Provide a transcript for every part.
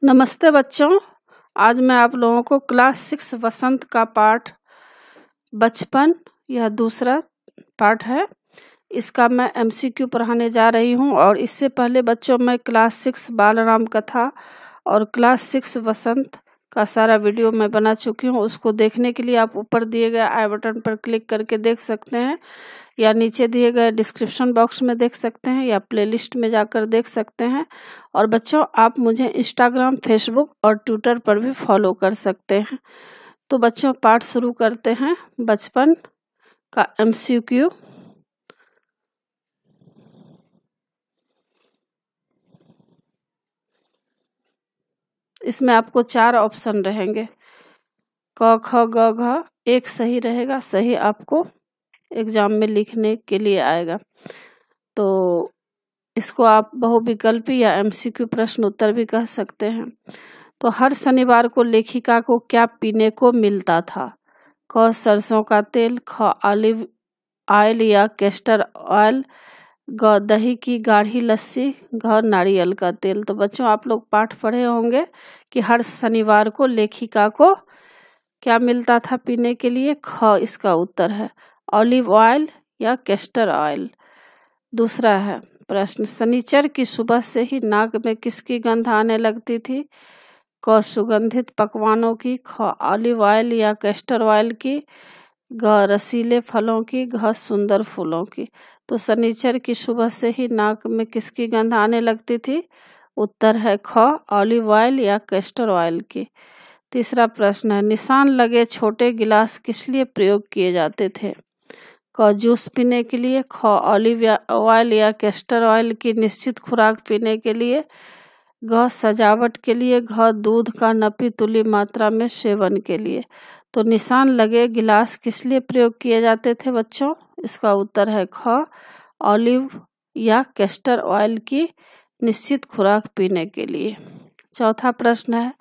नमस्ते बच्चों। आज मैं आप लोगों को क्लास 6 वसंत का पाठ बचपन, यह दूसरा पाठ है। इसका मैं MCQ पढ़ाने जा रही हूँ। और इससे पहले बच्चों मैं क्लास 6 बालराम कथा और क्लास 6 वसंत का सारा वीडियो मैं बना चुकी हूँ। उसको देखने के लिए आप ऊपर दिए गए आई बटन पर क्लिक करके देख सकते हैं, या नीचे दिए गए डिस्क्रिप्शन बॉक्स में देख सकते हैं, या प्लेलिस्ट में जाकर देख सकते हैं। और बच्चों, आप मुझे इंस्टाग्राम, फेसबुक और ट्विटर पर भी फॉलो कर सकते हैं। तो बच्चों, पाठ शुरू करते हैं। बचपन का MCQ। इसमें आपको 4 ऑप्शन रहेंगे, क ख ग घ। एक सही रहेगा, सही आपको एग्जाम में लिखने के लिए आएगा। तो इसको आप बहुविकल्पी या MCQ प्रश्न उत्तर भी कह सकते हैं। तो हर शनिवार को लेखिका को क्या पीने को मिलता था? क सरसों का तेल, ख ऑलिव ऑयल या कैस्टर ऑयल, ग दही की गाढ़ी लस्सी, घ नारियल का तेल। तो बच्चों, आप लोग पाठ पढ़े होंगे कि हर शनिवार को लेखिका को क्या मिलता था पीने के लिए। ख इसका उत्तर है ऑलिव ऑयल या कैस्टर ऑयल। दूसरा है प्रश्न, शनिचर की सुबह से ही नाक में किसकी गंध आने लगती थी? क सुगंधित पकवानों की, ख ऑलिव ऑयल या कैस्टर ऑयल की, ग रसीले फलों की, घ सुंदर फूलों की। तो शनिचर की सुबह से ही नाक में किसकी गंध आने लगती थी? उत्तर है ख ऑलिव ऑयल या कैस्टर ऑयल की। तीसरा प्रश्न है, निशान लगे छोटे गिलास किस लिए प्रयोग किए जाते थे? क जूस पीने के लिए, ख ऑलिव ऑयल या कैस्टर ऑयल की निश्चित खुराक पीने के लिए, घ सजावट के लिए, घ दूध का नपी तुली मात्रा में सेवन के लिए। तो निशान लगे गिलास किस लिए प्रयोग किए जाते थे बच्चों? इसका उत्तर है ख ऑलिव या कैस्टर ऑयल की निश्चित खुराक पीने के लिए। चौथा प्रश्न है,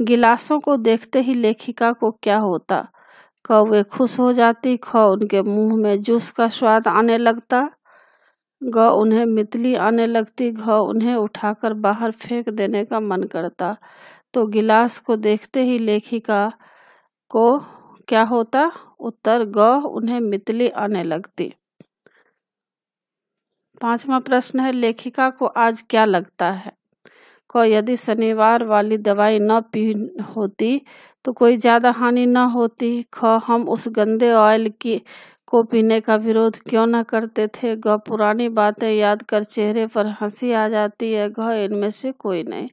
गिलासों को देखते ही लेखिका को क्या होता? क वे खुश हो जाती, ख उनके मुंह में जूस का स्वाद आने लगता, ग उन्हें मितली आने लगती, घ उन्हें उठाकर बाहर फेंक देने का मन करता। तो गिलास को देखते ही लेखिका को क्या होता? उत्तर ग उन्हें मितली आने लगती। पांचवा प्रश्न है, लेखिका को आज क्या लगता है? क यदि शनिवार वाली दवाई न पी होती तो कोई ज़्यादा हानि न होती, ख हम उस गंदे ऑयल को पीने का विरोध क्यों न करते थे, ग पुरानी बातें याद कर चेहरे पर हंसी आ जाती है, घ इनमें से कोई नहीं।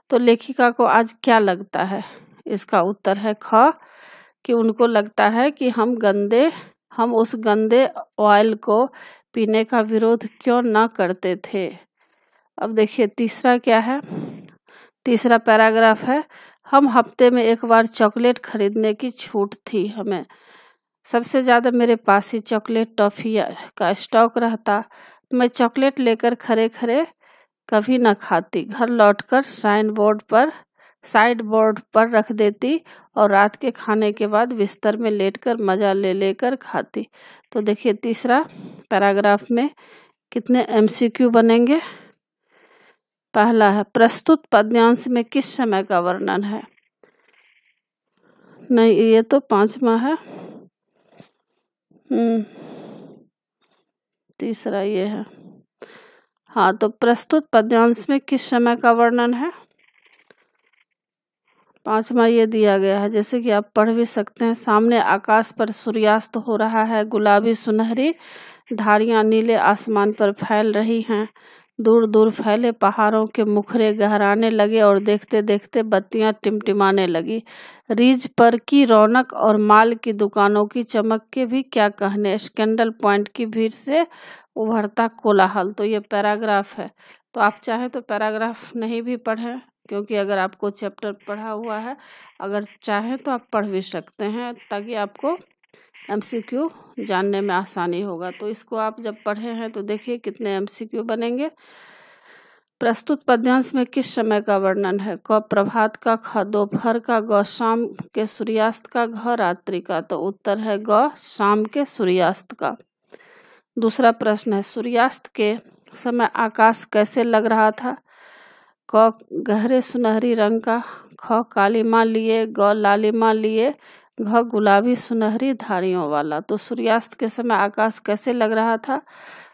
तो लेखिका को आज क्या लगता है? इसका उत्तर है ख कि उनको लगता है कि हम उस गंदे ऑयल को पीने का विरोध क्यों न करते थे। अब देखिए तीसरा क्या है। तीसरा पैराग्राफ है, हम हफ्ते में एक बार चॉकलेट खरीदने की छूट थी हमें। सबसे ज़्यादा मेरे पास ही चॉकलेट टॉफ़ी का स्टॉक रहता। मैं चॉकलेट लेकर खरे खरे कभी न खाती, घर लौटकर साइड बोर्ड पर रख देती और रात के खाने के बाद बिस्तर में लेटकर मज़ा ले लेकर खाती। तो देखिए तीसरा पैराग्राफ में कितने MCQ बनेंगे। पहला है, प्रस्तुत पद्यांश में किस समय का वर्णन है? नहीं, ये तो पांचवा है। तीसरा ये है। हाँ, तो प्रस्तुत पद्यांश में किस समय का वर्णन है? पांचवा ये दिया गया है, जैसे कि आप पढ़ भी सकते हैं। सामने आकाश पर सूर्यास्त हो रहा है, गुलाबी सुनहरी धारियां नीले आसमान पर फैल रही हैं, दूर दूर फैले पहाड़ों के मुखरे गहराने लगे और देखते देखते बत्तियां टिमटिमाने लगी। रिज पर की रौनक और माल की दुकानों की चमक के भी क्या कहने, स्कैंडल पॉइंट की भीड़ से उभरता कोलाहल। तो ये पैराग्राफ है। तो आप चाहे तो पैराग्राफ नहीं भी पढ़ें, क्योंकि अगर आपको चैप्टर पढ़ा हुआ है, अगर चाहें तो आप पढ़ भी सकते हैं, ताकि आपको MCQ जानने में आसानी होगा। तो इसको आप जब पढ़े हैं तो देखिए कितने MCQ बनेंगे। प्रस्तुत पद्यांश में किस समय का वर्णन है? क प्रभात का, ख दोपहर का, ग शाम के सूर्यास्त का, घ रात्रि का। तो उत्तर है ग शाम के सूर्यास्त का। दूसरा प्रश्न है, सूर्यास्त के समय आकाश कैसे लग रहा था? क गहरे सुनहरी रंग का, ख कालीमा लिए, ग लालिमा लिए, घ गुलाबी सुनहरी धारियों वाला। तो सूर्यास्त के समय आकाश कैसे लग रहा था?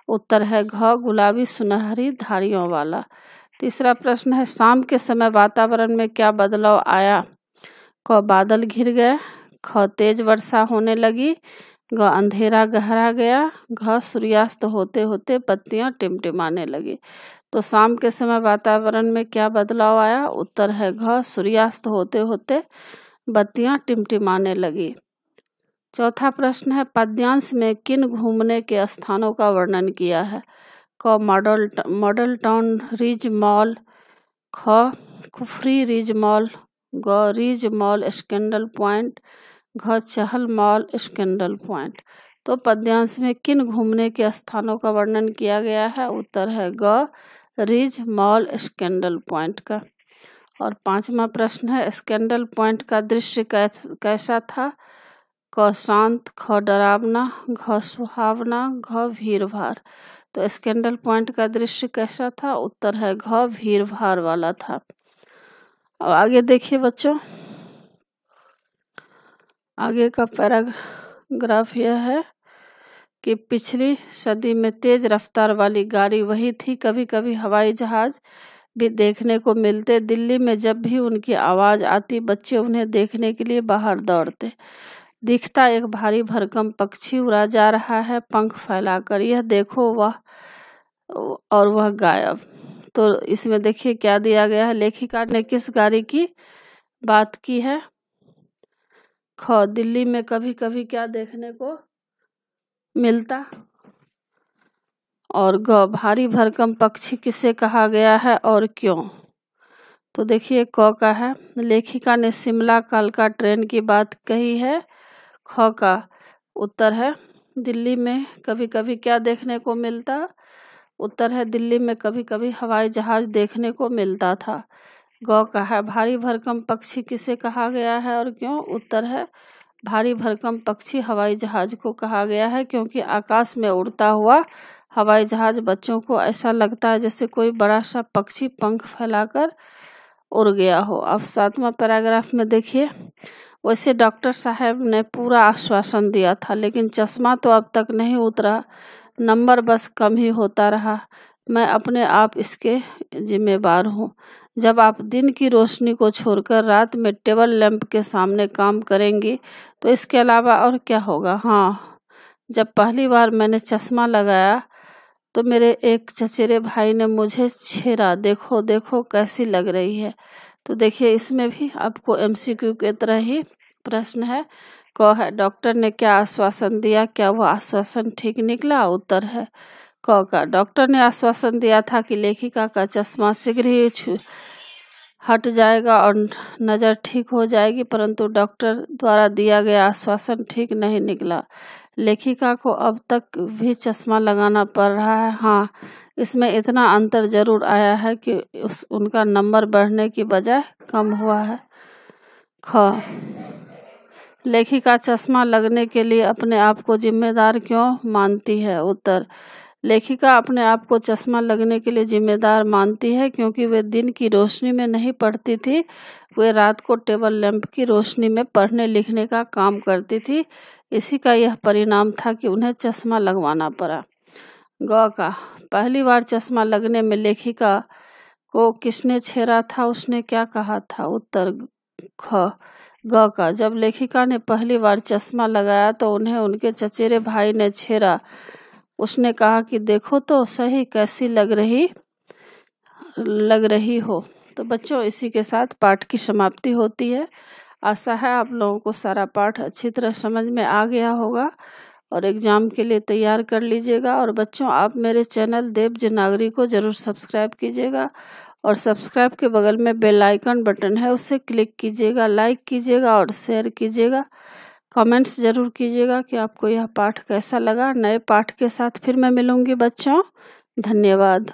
उत्तर है घ गुलाबी सुनहरी धारियों वाला। तीसरा प्रश्न है शाम के समय वातावरण में क्या बदलाव आया? क बादल घिर गए, ख तेज वर्षा होने लगी, ग अंधेरा गहरा गया, घ सूर्यास्त होते होते बत्तियां टिमटिमाने लगी। तो शाम के समय वातावरण में क्या बदलाव आया? उत्तर है घ सूर्यास्त होते होते बत्तियां टिमटिमाने लगी। चौथा प्रश्न है पद्यांश में किन घूमने के स्थानों का वर्णन किया है? क मॉडल टाउन रिज मॉल, ख कुफरी रिज मॉल, ग रिज मॉल स्कैंडल पॉइंट, घ चहल मॉल स्कैंडल पॉइंट। तो पद्यांश में किन घूमने के स्थानों का वर्णन किया गया है? उत्तर है ग रिज मॉल स्कैंडल पॉइंट का। और पांचवा प्रश्न है स्कैंडल पॉइंट का दृश्य कैसा था? क शांत, ख डरावना, घ सुहावना, घ भीड़ भाड़। तो स्कैंडल पॉइंट का दृश्य कैसा था? उत्तर है घ भीड़ भाड़ वाला था। अब आगे देखिए बच्चों, आगे का पैराग्राफ यह है कि पिछली सदी में तेज रफ्तार वाली गाड़ी वही थी। कभी कभी हवाई जहाज भी देखने को मिलते। दिल्ली में जब भी उनकी आवाज़ आती बच्चे उन्हें देखने के लिए बाहर दौड़ते। दिखता एक भारी भरकम पक्षी उड़ा जा रहा है पंख फैलाकर, यह देखो वह, और वह गायब। तो इसमें देखिए क्या दिया गया है, लेखिका ने किस गाड़ी की बात की है? ख दिल्ली में कभी कभी क्या देखने को मिलता, और ग भारी भरकम पक्षी किसे कहा गया है और क्यों? तो देखिए क का है लेखिका ने शिमला कालका ट्रेन की बात कही है। ख का उत्तर है दिल्ली में कभी कभी क्या देखने को मिलता? उत्तर है दिल्ली में कभी कभी हवाई जहाज देखने को मिलता था। ग का है भारी भरकम पक्षी किसे कहा गया है और क्यों? उत्तर है भारी भरकम पक्षी हवाई जहाज को कहा गया है, क्योंकि आकाश में उड़ता हुआ हवाई जहाज बच्चों को ऐसा लगता है जैसे कोई बड़ा सा पक्षी पंख फैलाकर उड़ गया हो। अब सातवां पैराग्राफ में देखिए, वैसे डॉक्टर साहब ने पूरा आश्वासन दिया था, लेकिन चश्मा तो अब तक नहीं उतरा, नंबर बस कम ही होता रहा। मैं अपने आप इसके जिम्मेदार हूँ। जब आप दिन की रोशनी को छोड़कर रात में टेबल लैंप के सामने काम करेंगी तो इसके अलावा और क्या होगा? हाँ, जब पहली बार मैंने चश्मा लगाया तो मेरे एक चचेरे भाई ने मुझे छेड़ा, देखो देखो कैसी लग रही है। तो देखिए इसमें भी आपको MCQ की तरह ही प्रश्न है। क है डॉक्टर ने क्या आश्वासन दिया, क्या वह आश्वासन ठीक निकला? उत्तर है क का डॉक्टर ने आश्वासन दिया था कि लेखिका का चश्मा शीघ्र ही हट जाएगा और नज़र ठीक हो जाएगी, परंतु डॉक्टर द्वारा दिया गया आश्वासन ठीक नहीं निकला। लेखिका को अब तक भी चश्मा लगाना पड़ रहा है। हाँ, इसमें इतना अंतर जरूर आया है कि उनका नंबर बढ़ने की बजाय कम हुआ है। ख लेखिका चश्मा लगने के लिए अपने आप को जिम्मेदार क्यों मानती है? उत्तर लेखिका अपने आप को चश्मा लगने के लिए जिम्मेदार मानती है क्योंकि वे दिन की रोशनी में नहीं पढ़ती थी, वे रात को टेबल लैंप की रोशनी में पढ़ने लिखने का काम करती थी। इसी का यह परिणाम था कि उन्हें चश्मा लगवाना पड़ा। ग का पहली बार चश्मा लगने में लेखिका को किसने छेड़ा था, उसने क्या कहा था? उत्तर ख ग का जब लेखिका ने पहली बार चश्मा लगाया तो उन्हें उनके चचेरे भाई ने छेड़ा। उसने कहा कि देखो तो सही कैसी लग रही हो। तो बच्चों इसी के साथ पाठ की समाप्ति होती है। आशा है आप लोगों को सारा पाठ अच्छी तरह समझ में आ गया होगा और एग्ज़ाम के लिए तैयार कर लीजिएगा। और बच्चों आप मेरे चैनल देवजी नागरी को ज़रूर सब्सक्राइब कीजिएगा और सब्सक्राइब के बगल में बेल आइकन बटन है, उससे क्लिक कीजिएगा, लाइक कीजिएगा और शेयर कीजिएगा। कमेंट्स ज़रूर कीजिएगा कि आपको यह पाठ कैसा लगा। नए पाठ के साथ फिर मैं मिलूँगी बच्चों। धन्यवाद।